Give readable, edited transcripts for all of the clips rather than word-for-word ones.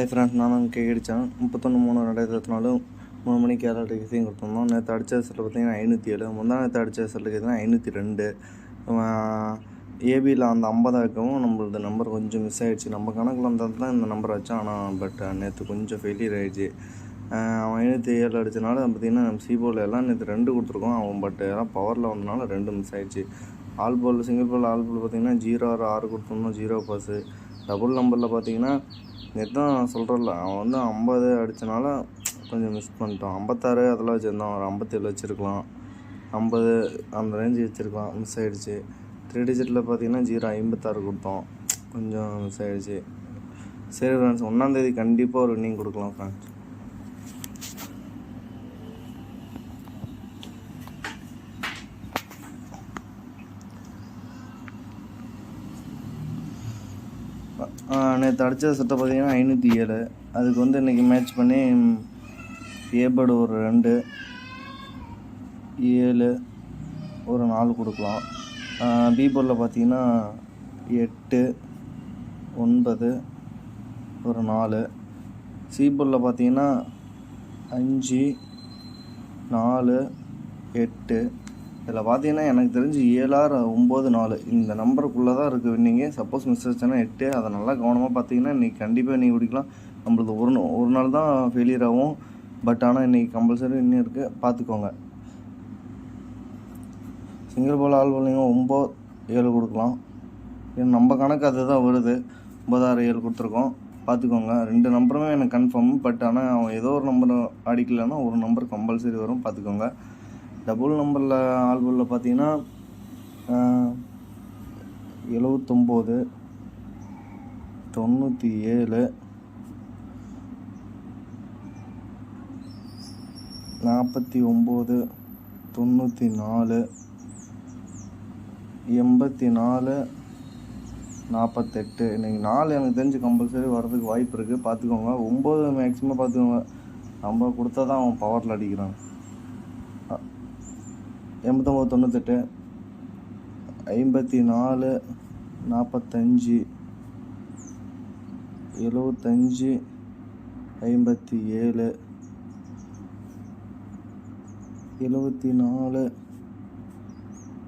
Hi friends, நானும் கேடிச்சேன் 31/3/2024 3 மணிக்கு கேரளா டிக்கெட்ஸையும் கொடுத்துருந்தோம். நேற்று அடித்த செல்லில் பார்த்தீங்கன்னா 507, முந்தா நேற்று அடித்த செல்லுக்கு பார்த்தீங்கன்னா 502. ஏபியில் அந்த 50 வைக்கவும் நம்மளது நம்பர் கொஞ்சம் மிஸ் ஆகிடுச்சு. நம்ம கணக்கில் வந்தது தான் இந்த நம்பர் வச்சோம். ஆனால் நேற்று கொஞ்சம் ஃபெயிலியர் ஆகிடுச்சு. அவன் 507 அடித்தனால பார்த்திங்கன்னா நம்ம சிபோவில் எல்லாம் நேற்று 2 கொடுத்துருக்கோம். அவன் எல்லாம் பவரில் வந்தனால 2 மிஸ் ஆகிடுச்சு. All ball single ball all ball பார்த்திங்கன்னா 0-6 கொடுத்துருந்தோம், 0 பாஸு. டபுள் நம்பரில் பார்த்திங்கன்னா நேற்று தான் சொல்கிறல, அவன் 50 அடித்தனால கொஞ்சம் மிஸ் பண்ணிட்டோம். 56 அதெல்லாம் வச்சுருந்தோம், ஒரு 57 வச்சுருக்கலாம், 50 அந்த ரேஞ்சு வச்சுருக்கலாம், மிஸ் ஆகிடுச்சு. 3 டிஜிட்டில் பார்த்திங்கன்னா 0-56 கொடுத்தோம், கொஞ்சம் மிஸ் ஆகிடுச்சு. சரி ஃப்ரெண்ட்ஸ், 1ஆந்தேதி கண்டிப்பாக ஒரு வின்னிங் கொடுக்கலாம் ஃப்ரெண்ட்ஸ். நேற்று அடித்த செட்டை பார்த்தீங்கன்னா 507. அதுக்கு இன்றைக்கி மேட்ச் பண்ணி ஏபர்டு ஒரு 2, 7 ஒரு 4 கொடுக்கலாம். பீபோர்டில் பார்த்தீங்கன்னா 8, 9 ஒரு 4. சிபோர்டில் பார்த்தீங்கன்னா 5, 4, 8. இதில் பார்த்தீங்கன்னா எனக்கு தெரிஞ்சு 7 or 9, 4 இந்த நம்பருக்குள்ளே தான் இருக்குது வின்னிங்கு. சப்போஸ் மிஸ் ஆச்சுன்னா 8. அதை நல்லா கவனமாக பார்த்தீங்கன்னா இன்றைக்கி கண்டிப்பாக நீங்கள் பிடிக்கலாம். நம்மளது ஒரு நாள் தான் ஃபெயிலியர் ஆகும். ஆனால் இன்றைக்கி கம்பல்சரி இன்னும் இருக்குது, பார்த்துக்கோங்க. சிங்கிள் பால் ஆல் பாலிங்க 9, 7 கொடுக்கலாம். ஏன்னா நம்ம கணக்கு அதுதான் வருது. 9, 6, 7 கொடுத்துருக்கோம், பார்த்துக்கோங்க. 2 நம்பருமே எனக்கு கன்ஃபார்ம். அவன் ஏதோ ஒரு நம்பர் அடிக்கலைன்னா ஒரு நம்பர் கம்பல்சரி வரும், பார்த்துக்கோங்க. டபுள் நம்பரில் ஆல் பாலில் பார்த்தீங்கன்னா 79, 97, 49, 94, 84, 48. இன்றைக்கி 4 எனக்கு தெரிஞ்சு கம்பல்சரி வர்றதுக்கு வாய்ப்பு இருக்குது, பார்த்துக்கோங்க. 9 மேக்ஸிமம் பார்த்துக்கோங்க. நம்ம கொடுத்தா தான் அவன் பவரில் அடிக்கிறான். 89, 98, 54, 45, 75, 57, 74,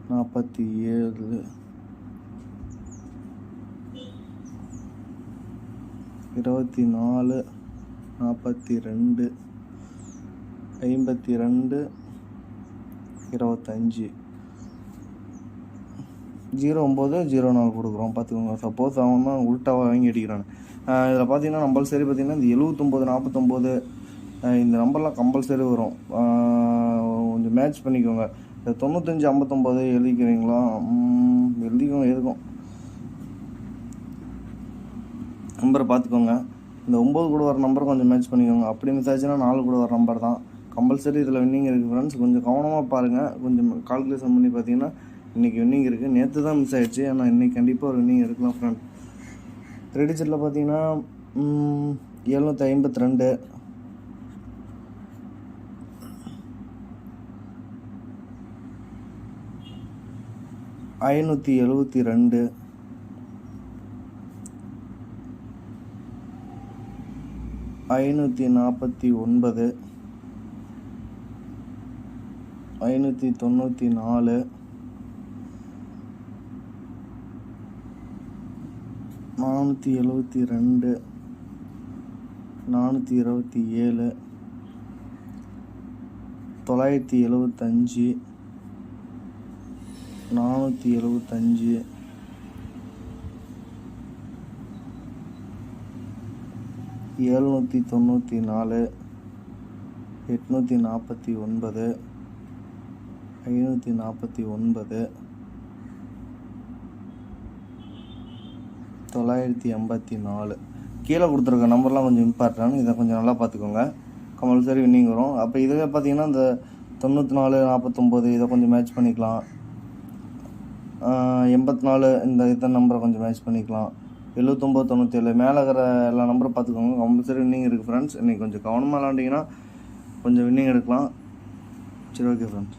47, 24, 42, 52, 25, 09, 04 கொடுக்குறோம், பார்த்துக்கோங்க. சப்போஸ் அவன் தான் உள்டாவாக வாங்கி அடிக்கிறான். இதில் பார்த்தீங்கன்னா கம்பல்சரி பார்த்தீங்கன்னா இந்த 79, 49 இந்த நம்பர்லாம் கம்பல்சரி வரும். கொஞ்சம் மேட்ச் பண்ணிக்கோங்க. இந்த 95, 59 எழுதிக்கிறீங்களா? எழுதிக்கோங்க. எதுக்கும் நம்பரை பார்த்துக்கோங்க. இந்த 9 கூட வர நம்பர் கொஞ்சம் மேட்ச் பண்ணிக்கோங்க. அப்படி மிஸ் ஆச்சுன்னா 4 கூட வர நம்பர் தான் கம்பல்சரி. இதில் வின்னிங் இருக்குது ஃப்ரெண்ட்ஸ், கொஞ்சம் கவனமாக பாருங்கள். கொஞ்சம் கால்குலேஷன் பண்ணி பார்த்தீங்கன்னா இன்றைக்கி வின்னிங் இருக்குது. நேற்று தான் மிஸ் ஆகிடுச்சு, ஆனால் இன்றைக்கி கண்டிப்பாக ஒரு வின்னிங் எடுக்கலாம் ஃப்ரெண்ட். 3 டிஜிட்டில் பார்த்தீங்கன்னா 752, 572, 549, 594, 472, 427, 975, 475, 794, 849, 549, 984. கீழே கொடுத்துருக்க நம்பர்லாம் கொஞ்சம் இம்பார்ட்டன்ட். இதை கொஞ்சம் நல்லா பார்த்துக்கோங்க. கம்பல்சரி வின்னிங் வரும். அப்போ இதுவே பார்த்தீங்கன்னா இந்த 94, 49 இதை கொஞ்சம் மேட்ச் பண்ணிக்கலாம். 84 இந்த நம்பரை கொஞ்சம் மேட்ச் பண்ணிக்கலாம். 79, 97 மேலே இருக்கிற எல்லா நம்பரும் பார்த்துக்கோங்க. கம்பல்சரி வின்னிங் இருக்குது ஃப்ரெண்ட்ஸ். இன்றைக்கி கொஞ்சம் கவனமாக விளாண்டிங்கன்னா கொஞ்சம் வின்னிங் எடுக்கலாம். சரி, ஓகே ஃப்ரெண்ட்ஸ்.